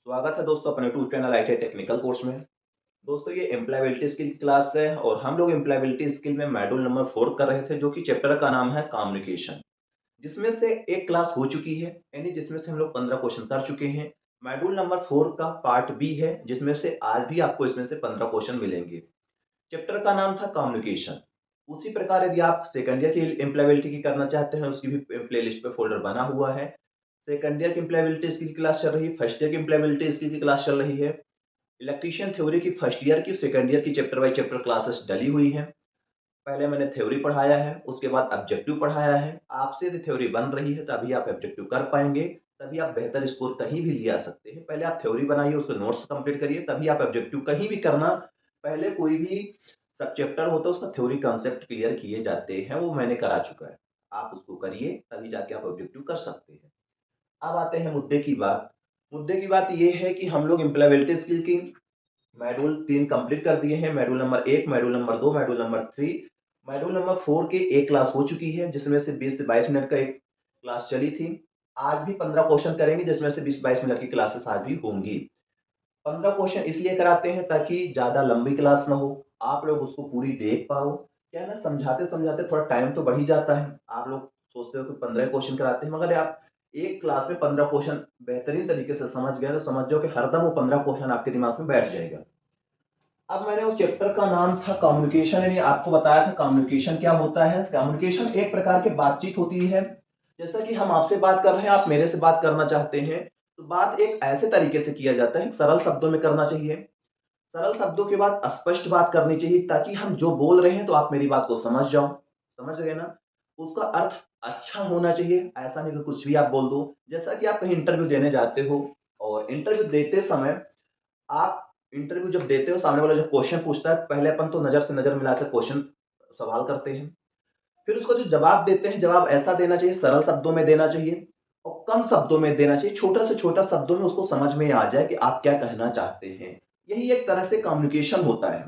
स्वागत है दोस्तों अपने YouTube channel IT technical course में। दोस्तों ये एम्प्लॉयबिलिटी स्किल क्लास है और हम लोग एम्प्लॉयबिलिटी स्किल में मॉड्यूल नंबर 4 कर रहे थे, जो कि चैप्टर का नाम है कम्युनिकेशन। जिसमें से एक क्लास हो चुकी है, यानी जिसमें से हम लोग 15 क्वेश्चन कर चुके हैं। मॉड्यूल नंबर 4 का पार्ट बी है, जिसमें से आज भी आपको इसमें से 15 क्वेश्चन मिलेंगे। चैप्टर का नाम था कम्युनिकेशन। उसी प्रकार यदि आप सेकंड ईयर की एम्प्लॉयबिलिटी की करना चाहते हैं, उसकी भी प्लेलिस्ट पे फोल्डर बना हुआ है। सेकंड ईयर की एम्प्लॉयबिलिटी स्किल की क्लास चल रही है, फर्स्ट ईयर की एम्प्लॉयबिलिटी स्किल की क्लास चल रही है। इलेक्ट्रीशियन थ्योरी की फर्स्ट ईयर की सेकंड ईयर की चैप्टर बाय चैप्टर क्लासेस डली हुई हैं। पहले मैंने थ्योरी पढ़ाया है, उसके बाद ऑब्जेक्टिव पढ़ाया है। आपसे यदि थ्योरी बन रही है तभी आप ऑब्जेक्टिव कर पाएंगे, तभी आप बेहतर स्कोर कहीं भी ले आ सकते हैं। पहले आप थ्योरी बनाइए, उसके नोट्स कंप्लीट करिए, तभी आप ऑब्जेक्टिव कहीं भी करना। पहले कोई भी सब चैप्टर होता है उसका थ्योरी कॉन्सेप्ट क्लियर किए जाते हैं, वो मैंने करा चुका है। आप उसको करिए तभी जाके आप ऑब्जेक्टिव कर सकते हैं। अब आते हैं मुद्दे की बात। मुद्दे की बात ये है कि हम लोग एम्प्लॉयबिलिटी स्किल की मॉड्यूल 3 कंप्लीट कर दिए हैं। Module number 1, module number 2, module number 3, module number 4 की एक क्लास हो चुकी है, जिसमें से 20 से 22 मिनट का एक क्लास चली थी। आज भी 15 क्वेश्चन करेंगे, जिसमें से 20-22 मिनट की क्लासेस आज भी होंगी। 15 क्वेश्चन इसलिए कराते हैं ताकि ज़्यादा लंबी क्लास ना हो, आप लोग उसको पूरी देख पाओ। क्या है ना, समझाते-समझाते थोड़ा टाइम तो बढ़ ही जाता है। आप लोग सोचते हो कि 15 क्वेश्चन कराते हैं, मगर आप एक क्लास में 15 क्वेश्चन बेहतरीन तरीके से समझ गए, तो समझ जाओ कि हरदम वो 15 क्वेश्चन आपके दिमाग में बैठ जाएगा। अब मैंने उस चैप्टर का नाम था कम्युनिकेशन, यानी आपको बताया था कम्युनिकेशन क्या होता है। कम्युनिकेशन एक प्रकार की बातचीत होती है। जैसा कि हम आपसे बात कर रहे हैं, आप मेरे से बात करना चाहते हैं, तो बात एक ऐसे तरीके से किया जाता है, सरल शब्दों में करना चाहिए। सरल शब्दों के बाद स्पष्ट बात करनी चाहिए, ताकि हम जो बोल रहे हैं तो आप मेरी बात को समझ जाओ। समझ गए ना? उसका अर्थ अच्छा होना चाहिए, ऐसा नहीं कि कुछ भी आप बोल दो। जैसा कि आप कहीं इंटरव्यू देने जाते हो, और इंटरव्यू देते समय आप इंटरव्यू जब देते हो, सामने वाला जब क्वेश्चन पूछता है, पहले अपन तो नज़र से नज़र मिलाकर क्वेश्चन सवाल करते हैं। फिर उसका जो जवाब देते हैं, जवाब ऐसा देना चाहिए, सरल शब्दों में देना चाहिए और कम शब्दों में देना चाहिए। छोटा से छोटा शब्दों में उसको समझ में आ जाए कि आप क्या कहना चाहते हैं। यही एक तरह से कम्युनिकेशन होता है।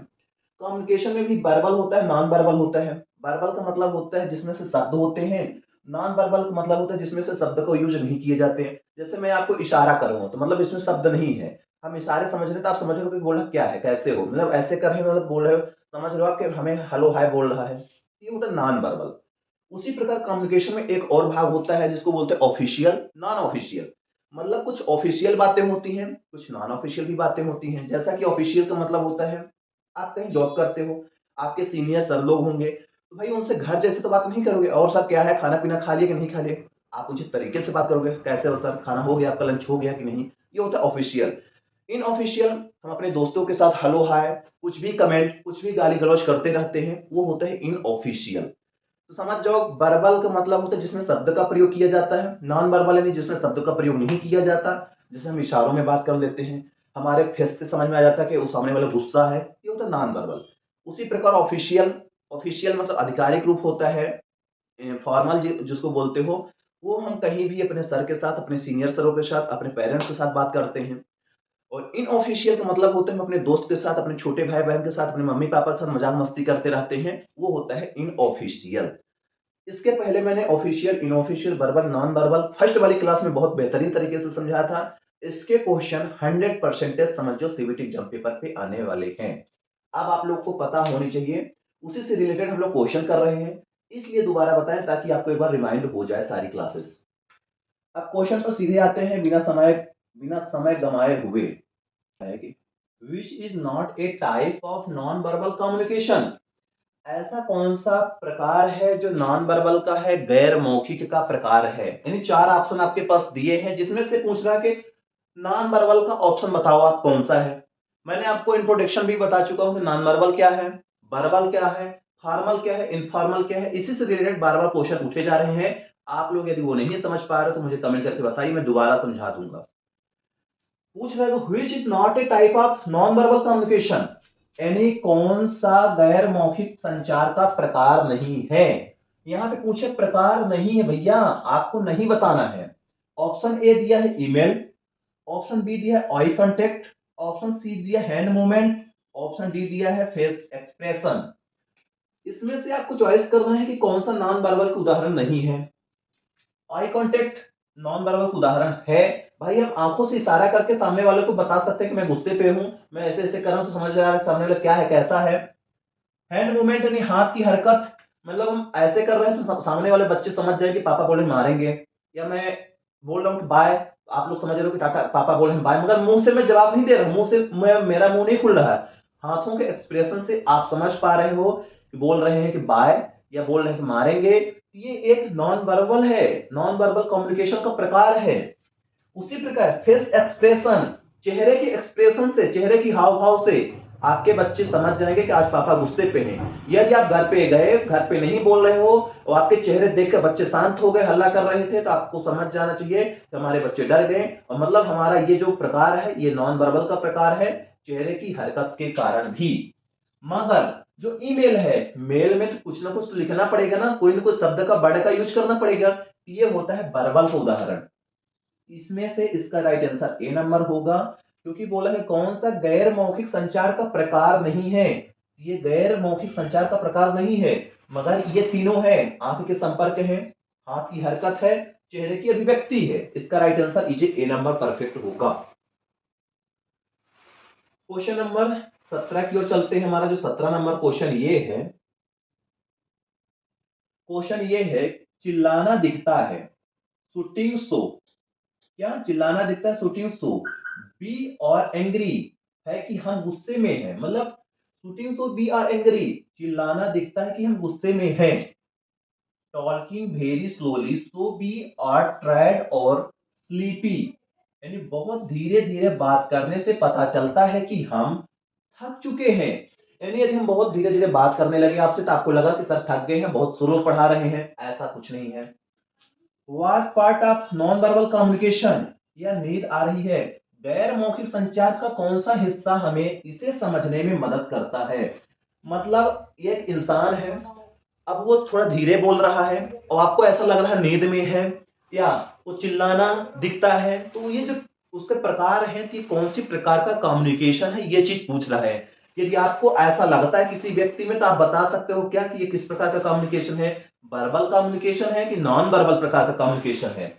कम्युनिकेशन में भी वर्बल होता है, नॉन वर्बल होता है। वर्बल का मतलब होता है जिसमें से शब्द होते हैं। नॉन वर्बल का मतलब होता है जिसमें से शब्द को यूज नहीं किए जाते हैं। जैसे मैं आपको इशारा कर रहा हूँ, तो मतलब इसमें शब्द नहीं है। हम इशारे समझ रहे हैं, तो आप समझ रहे हो कि बोल रहा क्या है, कैसे हो, मतलब ऐसे कर रहे हैं, मतलब बोल रहे हो, समझ रहे हो आप कि हमें हेलो हाय बोल रहा है। ये होता है नॉन वर्बल। उसी प्रकार कम्युनिकेशन में एक और भाग होता है जिसको बोलते हैं ऑफिशियल, नॉन ऑफिशियल। मतलब कुछ ऑफिशियल बातें होती हैं, कुछ नॉन ऑफिशियल भी बातें होती हैं। जैसा कि ऑफिशियल का मतलब होता है, आप कहीं जॉब करते हो, आपके सीनियर सर लोग होंगे, तो भाई उनसे घर जैसे तो बात नहीं करोगे, और सर क्या है, खाना पीना खा लिया कि नहीं खा लिया। आप उचित तरीके से बात करोगे, कैसे हो सर, खाना हो गया आपका, लंच हो गया कि नहीं। ये होता है ऑफिशियल। इन ऑफिशियल, हम अपने दोस्तों के साथ हेलो हाय, कुछ भी कमेंट, कुछ भी गाली गलौज करते रहते हैं, वो होता है इन ऑफिशियल। तो समझ जाओ, वर्बल का मतलब होता है जिसमें शब्द का प्रयोग किया जाता है। नॉन वर्बल यानी जिसमें शब्द का प्रयोग नहीं किया जाता। जैसे हम इशारों में बात कर लेते हैं, हमारे फेस से समझ में आ जाता है कि उस सामने वाला गुस्सा है, ये होता है नॉन वर्बल। उसी प्रकार ऑफिशियल, ऑफिशियल मतलब आधिकारिक रूप होता है। फॉर्मल जिसको बोलते हो, वो हम कहीं भी अपने सर के साथ, अपने सीनियर सरों के साथ, अपने पेरेंट्स के साथ बात करते हैं। और इनऑफिशियल का मतलब होता है हम अपने दोस्त के साथ, अपने छोटे भाई बहन के साथ, अपने मम्मी पापा के साथ मजाक मस्ती करते रहते हैं, वो होता है इनऑफिशियल। इसके पहले मैंने official, unofficial, verbal, non verbal first वाली क्लास में बहुत बेहतरीन तरीके से समझाया था। इसके क्वेश्चन 100% समझ जो सीबीटी एग्जाम पेपर पे आने वाले हैं। अब आप लोग को पता होनी चाहिए, उसी से रिलेटेड हम लोग क्वेश्चन कर रहे हैं, इसलिए दोबारा बताएं ताकि आपको एक बार रिमाइंड हो जाए सारी क्लासेस। अब क्वेश्चन पर सीधे आते हैं, बिना समय गंवाए हुए। है कि which is not a type of non verbal communication. ऐसा कौन सा प्रकार है जो नॉन वर्बल का है, गैर मौखिक का प्रकार है। यानी चार ऑप्शन आपके पास दिए हैं, जिसमें से पूछ रहा है कि नॉन वर्बल का ऑप्शन बताओ आप कौन सा है। मैंने आपको इंट्रोडक्शन भी बता चुका हूं कि नॉन वर्बल क्या है, वर्बल क्या है, फॉर्मल क्या है, इनफॉर्मल क्या है। इसी से रिलेटेड बार बार क्वेश्चन उठे जा रहे हैं। आप लोग यदि वो नहीं समझ पा रहे हो तो मुझे कमेंट करके बताइए, मैं दोबारा समझा दूंगा। पूछ रहे हो which is not a type of non verbal communication, यानी कौन सा गैर मौखिक संचार का प्रकार नहीं है। यहां पे पूछे प्रकार नहीं है भैया, आपको नहीं बताना है। ऑप्शन ए दिया है ईमेल, ऑप्शन बी दिया है आई कांटेक्ट, ऑप्शन सी दिया हैंड मूवमेंट, ऑप्शन डी दिया है फेस एक्सप्रेशन। इसमें से आपको चॉइस करना है कि कौन सा नॉन वर्बल का उदाहरण नहीं है। आई कांटेक्ट नॉन वर्बल उदाहरण है, भाई हम आंखों से इशारा करके सामने वाले को बता सकते हैं कि मैं गुस्से पे हूं, मैं ऐसे ऐसे कर रहा हूं, तो समझ रहा है सामने वाला क्या है कैसा है। हैंड मूवमेंट यानी हाथ की हरकत, मतलब हम ऐसे कर रहे हैं तो सामने वाले बच्चे समझ जाए कि पापा बोले मारेंगे, या मैं बोल रहा हूँ कि बाय, आप लोग समझ रहे हो कि टाटा पापा बोले हैं बाय, मगर मुंह से मैं जवाब नहीं दे रहा हूँ, मुंह से मेरा मुंह नहीं खुल रहा है। हाथों के एक्सप्रेशन से आप समझ पा रहे हो कि बोल रहे हैं कि बाय या बोल रहे हैं कि मारेंगे। ये एक नॉन वर्बल है, नॉन वर्बल कम्युनिकेशन का प्रकार है। उसी प्रकार फेस एक्सप्रेशन, चेहरे के एक्सप्रेशन से, चेहरे की हाव भाव से आपके बच्चे समझ जाएंगे कि आज पापा गुस्से पे हैं। यदि आप घर पे गए, घर पे नहीं बोल रहे हो और आपके चेहरे देखकर बच्चे शांत हो गए, हल्ला कर रहे थे, तो आपको समझ जाना चाहिए कि हमारे बच्चे डर गए, और मतलब हमारा ये जो प्रकार है ये नॉन वर्बल का प्रकार है, चेहरे की हरकत के कारण भी। मगर जो ईमेल है, मेल में तो कुछ ना कुछ तो लिखना पड़ेगा ना, कोई ना कोई शब्द का वर्ड का यूज करना पड़ेगा, ये होता है वर्बल का उदाहरण। इसमें से इसका राइट आंसर ए नंबर होगा, क्योंकि बोला है कौन सा गैर मौखिक संचार का प्रकार नहीं है। ये गैर मौखिक संचार का प्रकार नहीं है, मगर ये तीनों है। आंख के संपर्क है, हाथ की हरकत है, चेहरे की अभिव्यक्ति है। इसका राइट आंसर इजे ए नंबर परफेक्ट होगा। क्वेश्चन नंबर 17 की ओर चलते हैं। हमारा जो 17 नंबर क्वेश्चन ये है, क्वेश्चन ये है, चिल्लाना दिखता है, शूटिंग शो। क्या चिल्लाना दिखता है, shouting shows. We are angry है कि हम गुस्से में हैं, मतलब shouting shows we are angry, चिल्लाना दिखता है कि हम गुस्से में हैं। Talking very slowly, so we are tired और स्लीपी, यानी बहुत धीरे धीरे बात करने से पता चलता है कि हम थक चुके हैं। यानी यदि हम बहुत धीरे धीरे बात करने लगे आपसे, तो आपको लगा कि सर थक गए हैं, बहुत स्लो पढ़ा रहे हैं, ऐसा कुछ नहीं है। What part of non verbal communication, या नींद आ रही है, गैर मौखिक संचार का कौन सा हिस्सा हमें इसे समझने में मदद करता है। मतलब एक इंसान है, अब वो थोड़ा धीरे बोल रहा है और आपको ऐसा लग रहा है नींद में है, या वो चिल्लाना दिखता है, तो ये जो उसके प्रकार हैं कि कौन सी प्रकार का कम्युनिकेशन है, ये चीज पूछ रहा है। यदि आपको ऐसा लगता है किसी व्यक्ति में, तो आप बता सकते हो क्या कि ये किस प्रकार का कम्युनिकेशन है, वर्बल कम्युनिकेशन है कि नॉन वर्बल प्रकार का कम्युनिकेशन है।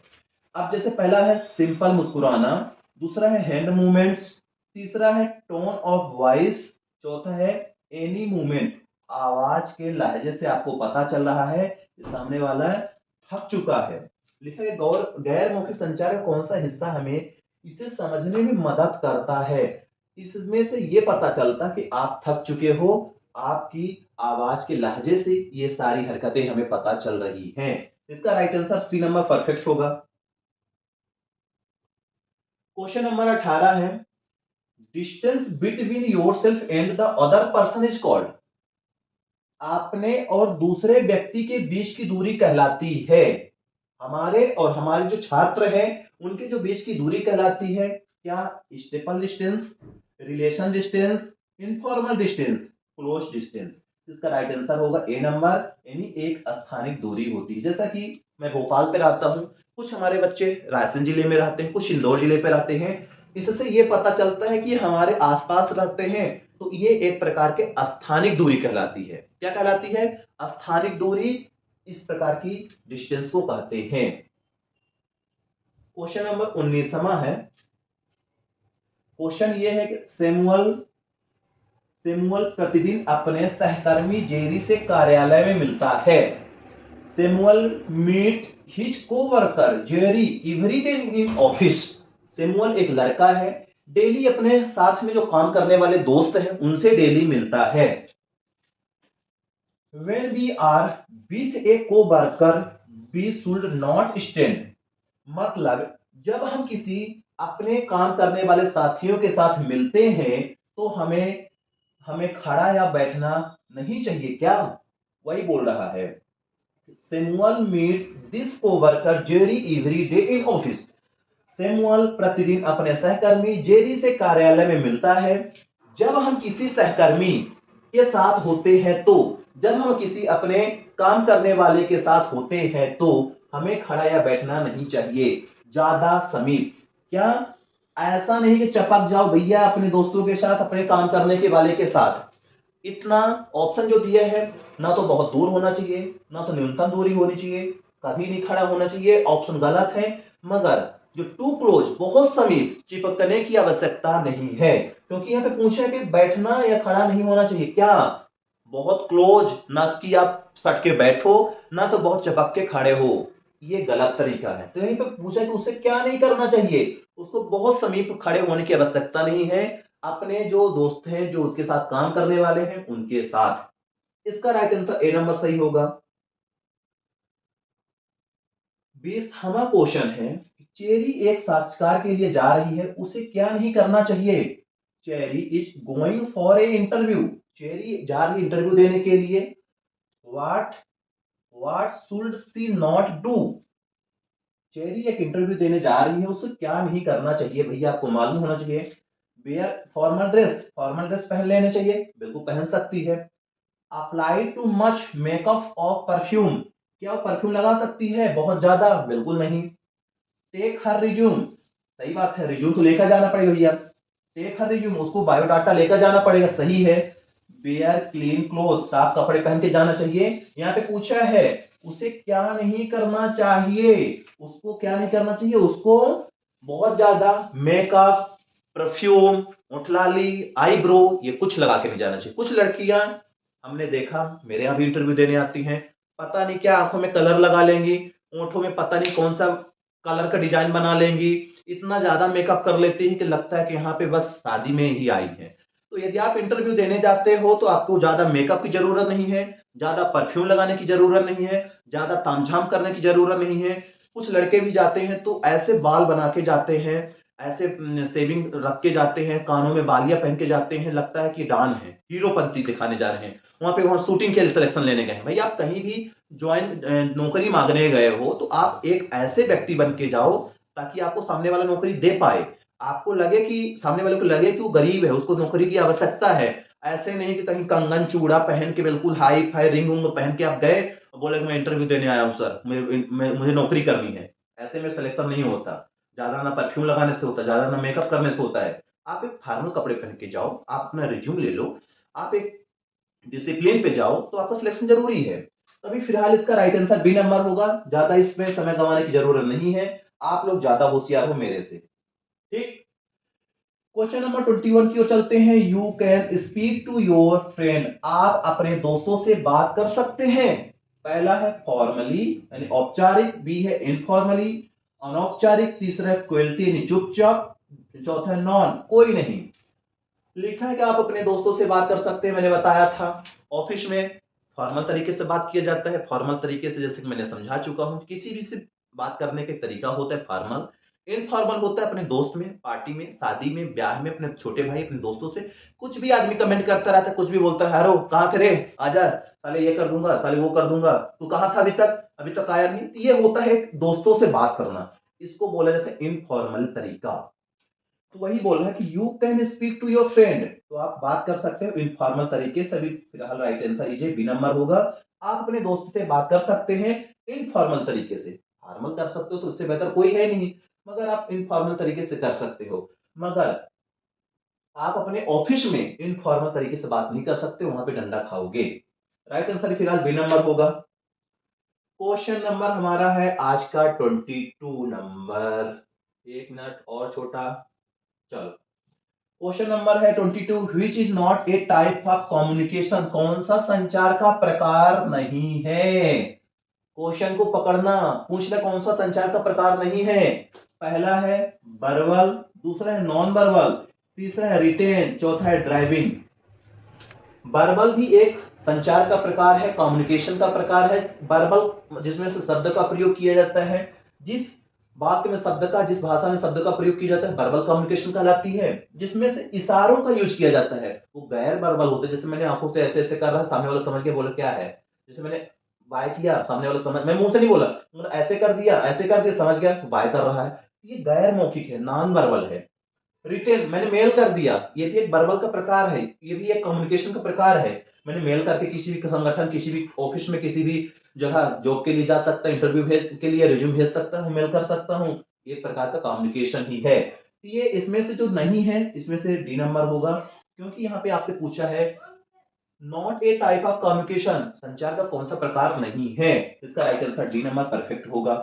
अब जैसे पहला है सिंपल मुस्कुराना, दूसरा है हैंड मूवमेंट्स, तीसरा है टोन ऑफ वॉइस, चौथा है एनी मूवमेंट। आवाज के लहजे से आपको पता चल रहा है कि सामने वाला थक चुका है। लिखा है गौर गैर मौखिक संचार का कौन सा हिस्सा हमें इसे समझने में मदद करता है। इसमें से ये पता चलता कि आप थक चुके हो, आपकी आवाज के लहजे से ये सारी हरकतें हमें पता चल रही हैं। इसका right answer C number perfect होगा। क्वेश्चन नंबर 18 है, distance between yourself and the other person is called. आपने और दूसरे व्यक्ति के बीच की दूरी कहलाती है। हमारे और हमारे जो छात्र हैं उनके जो बीच की दूरी कहलाती है क्या, staple distance, relation distance, informal distance, close distance. इसका राइट आंसर होगा ए नंबर, यानी एक स्थानिक दूरी होती है। जैसा कि मैं भोपाल पे रहता हूँ, कुछ हमारे बच्चे रायसेन जिले में रहते हैं, कुछ इंदौर जिले पे रहते हैं। इससे ये पता चलता है कि हमारे आसपास रहते हैं, तो ये एक प्रकार के स्थानिक दूरी कहलाती है। क्या कहलाती है, स्थानिक दूरी। इस प्रकार की डिस्टेंस को कहते हैं। क्वेश्चन नंबर 19वां है। क्वेश्चन ये है कि सैमुअल सैमुअल प्रतिदिन अपने सहकर्मी जेरी से कार्यालय में मिलता है। Samuel meet his coworker Jerry every day in office. Samuel एक लड़का है, डेली अपने साथ में जो काम करने वाले दोस्त हैं उनसे डेली मिलता है। When we are with a co-worker, we should not stand। मतलब जब हम किसी अपने काम करने वाले साथियों के साथ मिलते हैं, तो हमें हमें खड़ा या बैठना नहीं चाहिए। क्या, वही बोल रहा है। Samuel meets this co-worker Jerry every day in office. Samuel प्रतिदिन अपने सहकर्मी जेरी से कार्यालय में मिलता है। जब हम किसी सहकर्मी के साथ होते हैं, तो जब हम किसी अपने काम करने वाले के साथ होते हैं, तो हमें खड़ा या बैठना नहीं चाहिए, ज्यादा समीप। क्या, ऐसा नहीं कि चपक जाओ भैया अपने दोस्तों के साथ, अपने काम करने के वाले के साथ। इतना ऑप्शन जो दिया है, ना तो बहुत दूर होना चाहिए, ना तो न्यूनतम दूरी होनी चाहिए, कभी नहीं खड़ा होना चाहिए, ऑप्शन गलत है। मगर जो टू क्लोज, बहुत समीप चिपकने की आवश्यकता नहीं है, क्योंकि यहाँ पे पूछा है कि बैठना या खड़ा नहीं होना चाहिए। क्या बहुत क्लोज, ना कि आप सट के बैठो, ना तो बहुत चिपक के खड़े हो, ये गलत तरीका है। तो यहीं पे पूछा है कि उसे क्या नहीं करना चाहिए, उसको बहुत समीप खड़े होने की आवश्यकता नहीं है, अपने जो दोस्त हैं, जो उसके साथ काम करने वाले हैं, उनके साथ। इसका राइट आंसर ए नंबर सही होगा। 20वां क्वेश्चन है, चेरी एक साक्षात्कार के लिए जा रही है, उसे क्या नहीं करना चाहिए? Cherry is going for a interview, cherry जा रही इंटरव्यू देने के लिए। What what should see not do, cherry एक इंटरव्यू देने जा रही है, उसे क्या नहीं करना चाहिए? भैया आपको मालूम होना चाहिए। Wear formal dress, formal dress पहन लेने चाहिए, बिल्कुल पहन सकती है। Apply too much makeup of perfume, क्या वो परफ्यूम लगा सकती है बहुत ज्यादा? बिल्कुल नहीं। टेक हर रिज्यूम, सही बात है, रिज्यूम तो लेकर जाना पड़ेगा भैया। टेक हर रिज्यूम, उसको बायोडाटा लेकर जाना पड़ेगा, सही है। वेयर क्लीन क्लोथ, साफ कपड़े पहन के जाना चाहिए। यहाँ पे पूछा है उसे क्या नहीं करना चाहिए, उसको क्या नहीं करना चाहिए, उसको बहुत ज्यादा मेकअप, परफ्यूम, होठलाली, आईब्रो, ये कुछ लगा के नहीं जाना चाहिए। कुछ लड़कियां हमने देखा, मेरे यहाँ भी इंटरव्यू देने आती हैं, पता नहीं क्या आंखों में कलर लगा लेंगी, ओंठों में पता नहीं कौन सा कलर का डिजाइन बना लेंगी, इतना ज्यादा मेकअप कर लेती है कि लगता है कि यहाँ पे बस शादी में ही आई है। तो यदि आप इंटरव्यू देने जाते हो तो आपको ज्यादा मेकअप की जरूरत नहीं है, ज्यादा परफ्यूम लगाने की जरूरत नहीं है, ज्यादा तामझाम करने की जरूरत नहीं है। कुछ लड़के भी जाते हैं तो ऐसे बाल बना के जाते हैं, ऐसे सेविंग रख के जाते हैं, कानों में बालियां पहन के जाते हैं, लगता है कि डॉन है, हीरोपंती दिखाने जा रहे हैं। वहां शूटिंग के लिए सिलेक्शन लेने गए हैं। भाई आप कहीं भी ज्वाइन नौकरी मांगने गए हो तो आप एक ऐसे व्यक्ति बन के जाओ ताकि आपको सामने वाला नौकरी दे पाए, आपको लगे कि सामने वाले को लगे कि वो गरीब है, उसको नौकरी की आवश्यकता है। ऐसे नहीं कि कहीं कंगन चूड़ा पहन के बिल्कुल हाई फाई रिंग उंग पहन के आप गए, बोले कि मैं इंटरव्यू देने आया हूँ सर, मुझे नौकरी करनी है। ऐसे में सिलेक्शन नहीं होता, ज्यादा ना परफ्यूम लगाने से होता है, ज्यादा ना मेकअप करने से होता है। आप एक फॉर्मल कपड़े पहन के जाओ, आप अपना रिज्यूम ले लो, आप एक डिसिप्लिन पे जाओ, तो आपका सिलेक्शन जरूरी है। अभी फिलहाल इसका राइट आंसर बी नंबर होगा, ज्यादा इसमें समय गंवाने की जरूरत नहीं है। आप लोग ज्यादा होशियार हो मेरे से, ठीक। क्वेश्चन नंबर 21 की ओर चलते हैं। You can speak to your friend, आप अपने दोस्तों से बात कर सकते हैं। पहला है फॉर्मली यानी औपचारिक, बी है इनफॉर्मली अनौपचारिक, तीसरा है क्वेलिटी यानी चुपचाप, चौथा है नॉन कोई नहीं। लिखा है कि आप अपने दोस्तों से बात कर सकते हैं, मैंने बताया था। ऑफिस में फॉर्मल तरीके से बात किया जाता है, फॉर्मल तरीके से जैसे कि मैंने समझा चुका हूं, किसी भी से बात करने के तरीका होता है फॉर्मल। इनफॉर्मल होता है अपने दोस्त में, पार्टी में, शादी में, ब्याह में, अपने छोटे भाई, अपने दोस्तों से। कुछ भी आदमी कमेंट करता रहता है, कुछ भी बोलता है, हेलो कहाँ थे रे, आजा, साले ये कर दूंगा, साले वो कर दूंगा, तू कहाँ था अभी तक आया नहीं। तो ये होता है दोस्तों से बात करना, इसको बोला जाता है इनफॉर्मल तरीका। तो वही बोल रहा है कि you can speak to your friend, तो आप बात कर सकते हो इनफॉर्मल तरीके से। अभी फिलहाल right answer is B number होगा। आप अपने दोस्त से बात कर सकते हैं इनफॉर्मल तरीके से। फॉर्मल कर सकते हो तो इससे बेहतर कोई है नहीं, मगर आप इनफॉर्मल तरीके से कर सकते हो। मगर आप अपने ऑफिस में इनफॉर्मल तरीके से बात नहीं कर सकते, वहां पे डंडा खाओगे। राइट आंसर फिलहाल बी नंबर होगा। क्वेश्चन नंबर हमारा है आज का 22 नंबर। एक मिनट और छोटा, चलो। क्वेश्चन नंबर है 22, which is not a type of communication, कौन सा संचार का प्रकार नहीं है? क्वेश्चन को पकड़ना, पूछना कौन सा संचार का प्रकार नहीं है। पहला है वर्बल, दूसरा है नॉन वर्बल, तीसरा है रिटेन, चौथा है ड्राइविंग। वर्बल भी एक संचार का प्रकार है, कम्युनिकेशन का प्रकार है। वर्बल जिसमें से शब्द का प्रयोग किया जाता है, जिस वाक्य में शब्द का, जिस भाषा में शब्द का प्रयोग किया जाता है, वर्बल कम्युनिकेशन कहलाती है। जिसमें से इशारों का यूज किया जाता है वो गैर वर्बल होते हैं। जैसे मैंने आंखों से ऐसे ऐसे कर रहा है, सामने वाला समझ के बोला क्या है। जैसे मैंने बाय किया, सामने वाला समझ, मैं मुंह से नहीं बोला, मैंने ऐसे कर दिया, ऐसे कर दिया, समझ गया बाय कर रहा है। ये गैर मौखिक है, नॉन वर्बल है। रिटेन, मैंने मेल कर दिया, ये भी एक वर्बल का प्रकार है, ये भी एक कम्युनिकेशन का प्रकार है। मैंने मेल करके किसी भी संगठन, किसी भी ऑफिस में, किसी भी जगह जॉब के लिए जा सकता है, इंटरव्यू के लिए रिज्यूम भेज सकता हूँ, मेल कर सकता हूँ। ये एक प्रकार का कम्युनिकेशन ही है। तो ये इसमें से जो नहीं है, इसमें से डी नंबर होगा, क्योंकि यहाँ पे आपसे पूछा है not a type of communication, संचार का कौन सा प्रकार नहीं है। इसका right answer D number perfect होगा।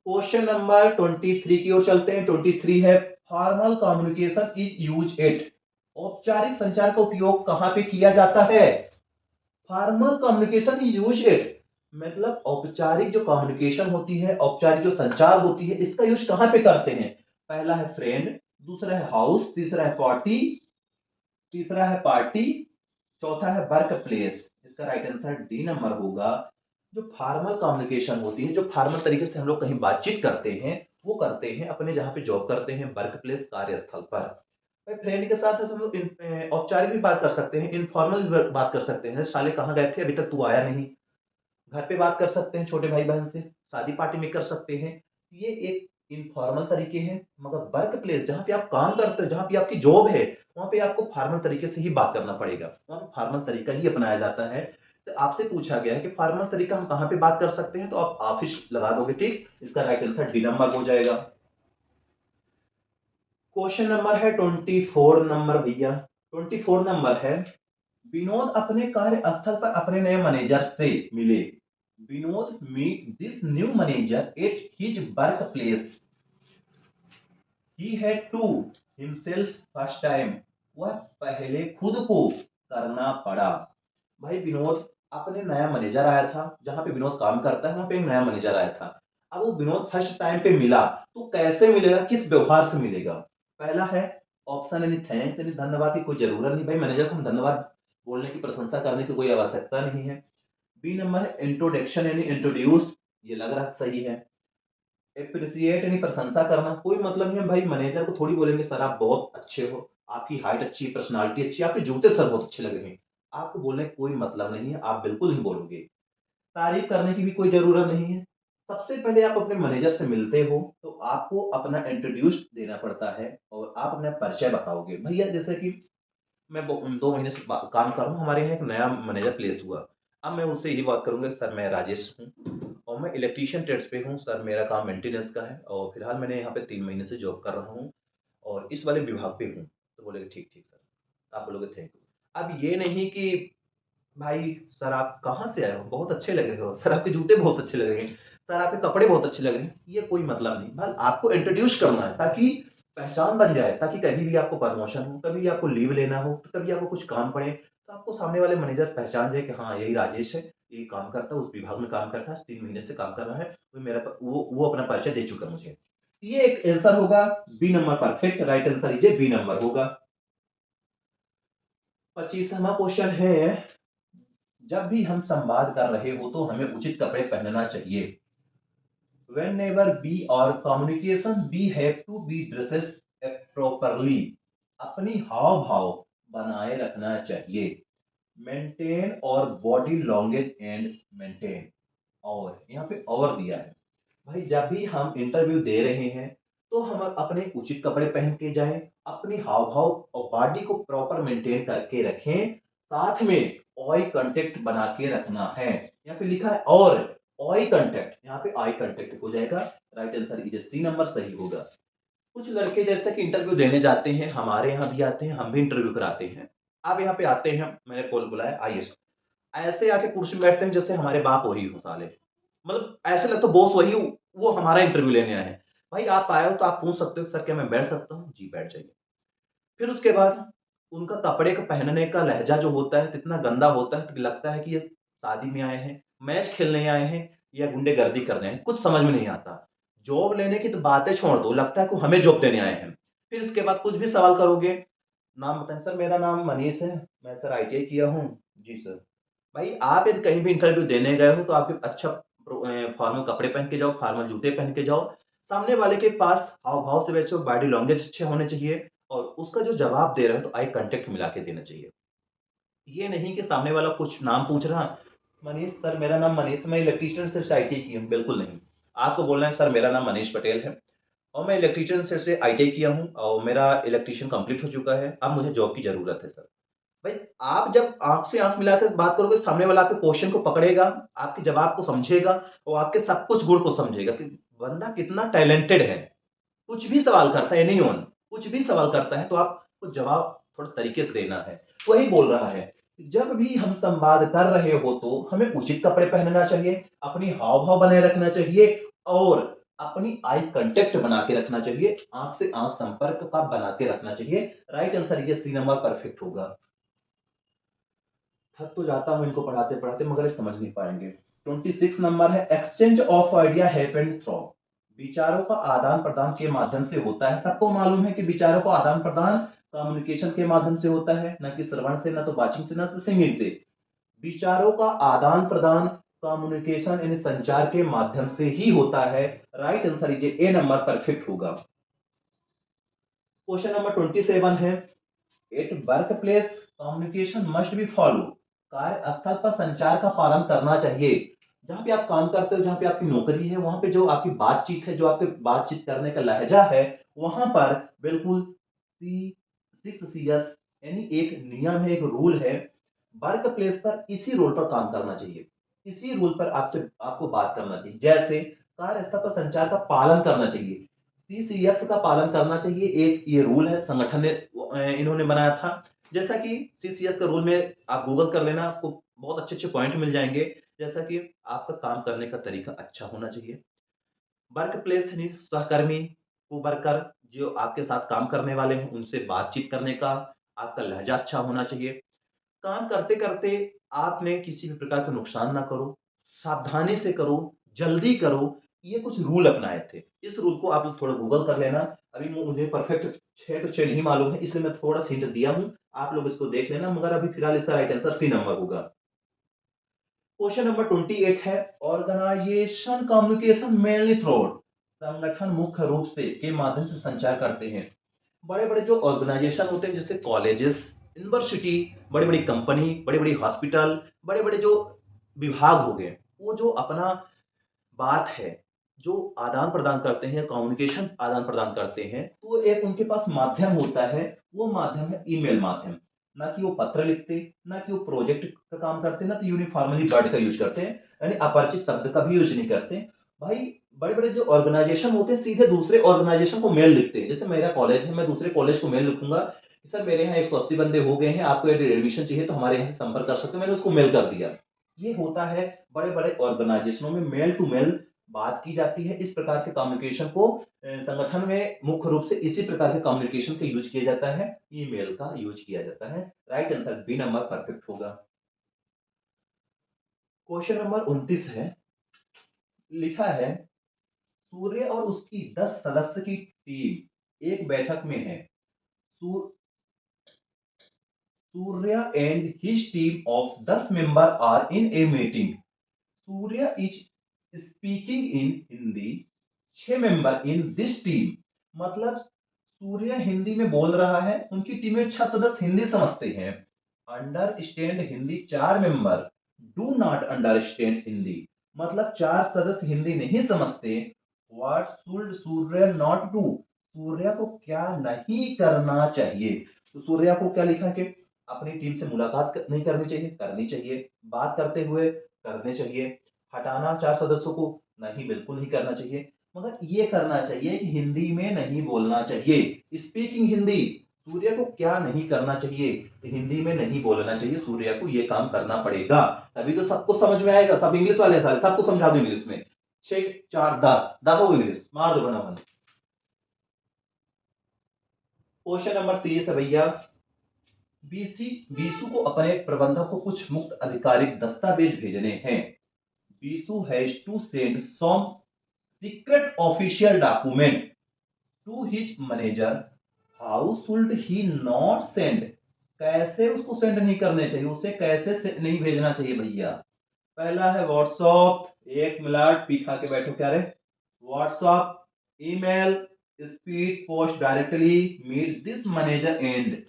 क्वेश्चन नंबर 23 की ओर चलते हैं। 23 है formal communication is use it. औपचारिक संचार का उपयोग कहां पे किया जाता है? Formal communication is use it, मतलब औपचारिक जो कम्युनिकेशन होती है, औपचारिक जो संचार होती है, इसका यूज कहां पे करते हैं? पहला है फ्रेंड, दूसरा है हाउस, तीसरा है पार्टी, तीसरा है पार्टी, चौथा है वर्क प्लेस। इसका राइट आंसर डी नंबर होगा। जो फॉर्मल कम्युनिकेशन होती है, जो फॉर्मल तरीके से हम लोग कहीं बातचीत करते हैं, वो करते हैं अपने जहां पे जॉब करते हैं, वर्क प्लेस, कार्यस्थल पर। भाई फ्रेंड के साथ है तो हम लोग औपचारिक भी बात कर सकते हैं, इनफॉर्मल भी बात कर सकते हैं। साले कहाँ गए थे, अभी तक तू आया नहीं। घर पे बात कर सकते हैं छोटे भाई बहन से, शादी पार्टी में कर सकते हैं। ये एक इनफॉर्मल तरीके हैं। मगर वर्क प्लेस, जहाँ पे आप काम करते हो, जहाँ पे आपकी जॉब है, वहां पे आपको फॉर्मल तरीके से ही बात करना पड़ेगा, वहां पे फॉर्मल तरीका ही अपनाया जाता है। तो आपसे पूछा गया है कि फॉर्मल तरीका हम कहाँ पे बात कर सकते हैं, तो आप ऑफिस लगा दोगे। ठीक, इसका राइट आंसर डी नंबर हो जाएगा। क्वेश्चन नंबर है 24 नंबर भैया। 24 नंबर है विनोद अपने कार्यस्थल पर अपने नए मैनेजर से मिले। Vinod meet this new manager at his work place. He had to himself first time. वह पहले खुद को करना पड़ा। भाई विनोद अपने नया मैनेजर आया था, जहां पे विनोद काम करता है वहां पे एक नया मैनेजर आया था। अब वो विनोद फर्स्ट टाइम पे मिला, तो कैसे मिलेगा, किस व्यवहार से मिलेगा? पहला है ऑप्शन यानी थैंक्स यानी धन्यवाद की कोई जरूरत नहीं, भाई मैनेजर को हम धन्यवाद बोलने की, प्रशंसा करने की कोई आवश्यकता नहीं है। बी नंबर है इंट्रोडक्शन यानी इंट्रोड्यूस, ये लग रहा सही है। एप्रिसिएट यानी प्रशंसा करना, कोई मतलब नहीं है भाई मैनेजर को थोड़ी बोलेंगे सर आप बहुत अच्छे हो, आपकी हाइट अच्छी, पर्सनालिटी अच्छी, आपके जूते सर बहुत अच्छे लग रहे हैं। आपको बोलने का कोई मतलब नहीं है, आप बिल्कुल नहीं बोलोगे। तारीफ करने की भी कोई जरूरत नहीं है। सबसे पहले आप अपने मैनेजर से मिलते हो तो आपको अपना इंट्रोड्यूस देना पड़ता है और आप अपना परिचय बताओगे। भैया जैसे कि मैं 2 महीने से काम कर रहा हूँ, हमारे यहाँ एक नया मैनेजर प्लेस हुआ। अब मैं उससे यही बात करूंगा, सर मैं राजेश हूँ और मैं इलेक्ट्रीशियन ट्रेड्स पे हूँ सर, मेरा काम मेंटेनेंस का है और फिलहाल मैंने यहाँ पे 3 महीने से जॉब कर रहा हूँ और इस वाले विभाग पे हूँ। तो बोलेगे ठीक ठीक सर, आप बोलोगे थैंक यू। अब ये नहीं कि भाई सर आप कहाँ से आए हो, बहुत अच्छे लग रहे हो, सर आपके जूते बहुत अच्छे लग रहे हैं, सर आपके कपड़े बहुत अच्छे लग रहे हैं, ये कोई मतलब नहीं। बस आपको इंट्रोड्यूस करना है ताकि पहचान बन जाए, ताकि कभी भी आपको प्रमोशन हो, कभी भी आपको लीव लेना हो, तो कभी आपको कुछ काम पड़े तो आपको सामने वाले मैनेजर पहचान जाए कि हाँ यही राजेश है, ये काम करता है, उस विभाग में काम करता है, 3 महीने से काम कर रहा है, तो वो अपना परिचय दे चुका मुझे। ये एक आंसर होगा, B number perfect, right answer is B number होगा। 25वां क्वेश्चन है जब भी हम संवाद कर रहे हो तो हमें उचित कपड़े पहनना चाहिए। Whenever we are communication, we have to be dresses properly. अपनी हाव भाव बनाए रखना चाहिए। मेंटेन और बॉडी लैंग्वेज एंड मेंटेन, और यहाँ पे और दिया है। भाई जब भी हम इंटरव्यू दे रहे हैं तो हम अपने उचित कपड़े पहन के जाएं, अपनी हाव भाव और बॉडी को प्रॉपर मेंटेन करके रखें, साथ में ऑय कांटेक्ट बना के रखना है। यहाँ पे लिखा है और ऑय कांटेक्ट, यहाँ पे आई कांटेक्ट हो जाएगा। Right answer is C number सही होगा। कुछ लड़के जैसे कि इंटरव्यू देने जाते हैं, हमारे यहाँ भी आते हैं, हम भी इंटरव्यू कराते हैं। आप यहाँ पे आते हैं, मैंने कॉल बुलाया आइए, ऐसे आके कुर्सी में बैठते हैं जैसे हमारे बाप वही हो साले, मतलब ऐसे लगता है बॉस वही वो हमारा इंटरव्यू लेने आए हैं। भाई आप आए हो तो आप पूछ सकते हो सर क्या मैं बैठ सकता हूँ? जी बैठ जाइए। फिर उसके बाद उनका कपड़े का पहनने का लहजा जो होता है इतना गंदा होता है कि लगता है कि ये शादी में आए हैं, मैच खेलने आए हैं या गुंडेगर्दी करने आए हैं, कुछ समझ में नहीं आता। जॉब लेने की तो बातें छोड़ दो, लगता है कि हमें जॉब देने आए हैं। फिर इसके बाद कुछ भी सवाल करोगे, नाम बताएं सर, मेरा नाम मनीष है, मैं सर आईटीआई किया हूँ। जी सर। भाई आप यदि कहीं भी इंटरव्यू देने गए हो तो आपके अच्छा फॉर्मल कपड़े पहन के जाओ, फॉर्मल जूते पहन के जाओ, सामने वाले के पास हाव भाव से बैठो, बॉडी लैंग्वेज अच्छे होने चाहिए और उसका जो जवाब दे रहे हो तो आई कांटेक्ट मिला के देना चाहिए। ये नहीं कि सामने वाला कुछ नाम पूछ रहा, मनीष सर मेरा नाम मनीष, मैं इलेक्ट्रीशियन से आईटीआई की हूँ, बिल्कुल नहीं। आपको बोलना है सर मेरा नाम मनीष पटेल है और मैं इलेक्ट्रीशियन से आईटीआई किया हूँ और मेरा इलेक्ट्रीशियन कंप्लीट हो चुका है, अब मुझे जॉब की जरूरत है सर। भाई आप जब आंख से आंख मिलाकर बात करोगे, सामने वाला आपके क्वेश्चन को पकड़ेगा, आपके जवाब को समझेगा और आपके सब कुछ गुण को समझेगा कि बंदा कितना टैलेंटेड है। कुछ भी सवाल करता है, एनीवन कुछ भी सवाल करता है तो आपको जवाब थोड़ा तरीके से देना है। वही बोल रहा है, जब भी हम संवाद कर रहे हो तो हमें उचित कपड़े पहनना चाहिए, अपनी हाव भाव बनाए रखना चाहिए और अपनी आई कांटेक्ट बना के रखना चाहिए, आंख से आंख संपर्क का बना के रखना चाहिए। राइट आंसर ये सी नंबर परफेक्ट होगा। थक तो जाता हूं इनको पढ़ाते पढ़ाते, मगर ये समझ नहीं पाएंगे। 26 नंबर है, exchange of idea happened through. विचारों का आदान प्रदान के माध्यम से होता है। सबको मालूम है कि विचारों का आदान प्रदान कम्युनिकेशन के माध्यम से होता है, ना कि श्रवण से, ना तो वाचिंग से, ना तो सिंगिंग से। विचारों का आदान प्रदान कम्युनिकेशन यानी संचार के माध्यम से ही होता है। राइट आंसर ये ए नंबर परफेक्ट होगा। क्वेश्चन नंबर 27 है, at work place communication must be follow. कार्यस्थल पर संचार का पालन करना चाहिए। जहां पे आप काम करते हो, जहां पे आपकी नौकरी है, वहां पे जो आपकी बातचीत है, जो आपके बातचीत करने का लहजा है, वहां पर बिल्कुल सी 6 CS यानी एक नियम है, एक रूल है। वर्क प्लेस पर इसी रूल पर काम करना चाहिए, इसी रूल पर आपसे आपको बात करना चाहिए। जैसे कार्यस्थल पर संचार का पालन करना चाहिए, CCS का पालन करना चाहिए। एक ये रूल है, संगठन ने इन्होंने बनाया था। जैसा कि CCS का रूल में आप गूगल कर लेना, आपको बहुत अच्छे अच्छे पॉइंट मिल जाएंगे। जैसा कि आपका काम करने का तरीका अच्छा होना चाहिए। वर्क प्लेस यानी सहकर्मी, को-वर्कर, जो आपके साथ काम करने वाले हैं, उनसे बातचीत करने का आपका लहजा अच्छा होना चाहिए। काम करते करते आपने किसी भी प्रकार का नुकसान ना करो, सावधानी से करो, जल्दी करो। ये कुछ रूल अपनाए थे। इस रूल को आप लोग थोड़ा गूगल कर लेना। अभी मुझे परफेक्ट 6 के 6 नहीं मालूम है, इसलिए मैं थोड़ा सा हिंट दिया हूं। आप लोग इसको देख लेना, मगर अभी फिलहाल इसका राइट आंसर सी नंबर होगा। क्वेश्चन नंबर 28 है, ऑर्गेनाइजेशन कम्युनिकेशन मेनली थ्रू। संगठन मुख्य रूप से के माध्यम से संचार करते हैं। बड़े बड़े जो ऑर्गेनाइजेशन होते हैं, जैसे कॉलेजेस, यूनिवर्सिटी, बड़ी बड़ी कंपनी, बड़ी बड़ी हॉस्पिटल, बड़े बड़े जो विभाग हो गए, वो जो अपना बात है, जो आदान प्रदान करते हैं, कम्युनिकेशन आदान प्रदान करते हैं, तो एक उनके पास माध्यम होता है। वो माध्यम है ईमेल माध्यम। ना कि वो पत्र लिखते, ना कि वो प्रोजेक्ट का काम करते, ना तो यूनिफॉर्मली वर्ड का यूज करते हैं, यानी अपरिचित शब्द का भी यूज नहीं करते। भाई बड़े बड़े जो ऑर्गेनाइजेशन होते हैं, सीधे दूसरे ऑर्गेनाइजेशन को मेल लिखते हैं। जैसे मेरा कॉलेज है, मैं दूसरे कॉलेज को मेल लिखूंगा कि सर मेरे यहाँ 180 बंदे हो गए हैं, आपको यदि एडमिशन चाहिए तो हमारे यहाँ से संपर्क कर सकते हो। मैंने उसको मेल कर दिया। ये होता है बड़े बड़े ऑर्गेनाइजेशनों में, मेल टू मेल बात की जाती है। इस प्रकार के कम्युनिकेशन को संगठन में मुख्य रूप से इसी प्रकार के कम्युनिकेशन का यूज किया जाता है, ईमेल का यूज किया जाता है। Right answer B number perfect होगा। क्वेश्चन नंबर 29 है, लिखा है, सूर्य और उसकी 10 सदस्य की टीम एक बैठक में है। सू- Surya and his team of 10 member are in a meeting. Surya is speaking in Hindi, 6 member in this team. मतलब सूर्य हिंदी में बोल रहा है, उनकी टीम में 6 सदस्य हिंदी समझते हैं। Understand Hindi 4 member, do not understand Hindi. मतलब 4 सदस्य हिंदी नहीं समझते। What should Surya not do. Surya को क्या नहीं करना चाहिए। तो सूर्य को क्या लिखा कि अपनी टीम से मुलाकात नहीं करनी चाहिए, करनी चाहिए। बात करते हुए करने चाहिए। हटाना 4 सदस्यों को नहीं, बिल्कुल नहीं करना चाहिए। मगर ये करना चाहिए कि हिंदी में नहीं बोलना चाहिए। स्पीकिंग हिंदी। सूर्य को क्या नहीं करना चाहिए, तो हिंदी में नहीं बोलना चाहिए। सूर्य को ये काम करना पड़ेगा, तभी तो सबको समझ में आएगा। सब इंग्लिश वाले सारे, सबको समझा दो इंग्लिश में। 6 4 10 10 इंग्लिश मार दो बना। क्वेश्चन नंबर 30 है भैया, बीसू को अपने प्रबंधक को कुछ मुक्त आधिकारिक दस्तावेज भेजने हैं। बीसू has to send some secret official document to his manager. How should he not send. कैसे उसको सेंड नहीं करने चाहिए, उसे कैसे नहीं भेजना चाहिए भैया। पहला है व्हाट्सएप, एक मिनट पीछा के बैठो क्या रे। WhatsApp, email, speed post directly meet this manager and.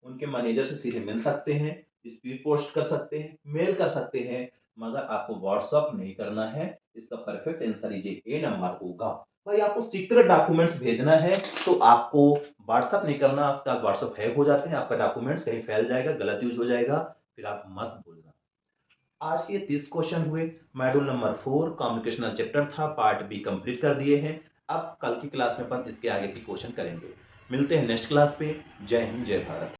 उनके मैनेजर से सीधे मिल सकते हैं, स्पीड पोस्ट कर सकते हैं, मेल कर सकते हैं, मगर आपको व्हाट्सअप नहीं करना है। इसका परफेक्ट आंसर ये ए नंबर होगा। भाई आपको सीक्रेट डॉक्यूमेंट्स भेजना है तो आपको व्हाट्सअप नहीं करना। आपका व्हाट्सअप हैक हो जाते हैं, आपका डॉक्यूमेंट्स कहीं फैल जाएगा, गलत यूज हो जाएगा, फिर आप मत बोलना। आज के 30 क्वेश्चन हुए। मॉड्यूल नंबर 4 कम्युनिकेशनल चैप्टर था, पार्ट बी कंप्लीट कर दिए हैं। अब कल की क्लास में अपन इसके आगे के क्वेश्चन करेंगे। मिलते हैं नेक्स्ट क्लास पे। जय हिंद, जय भारत।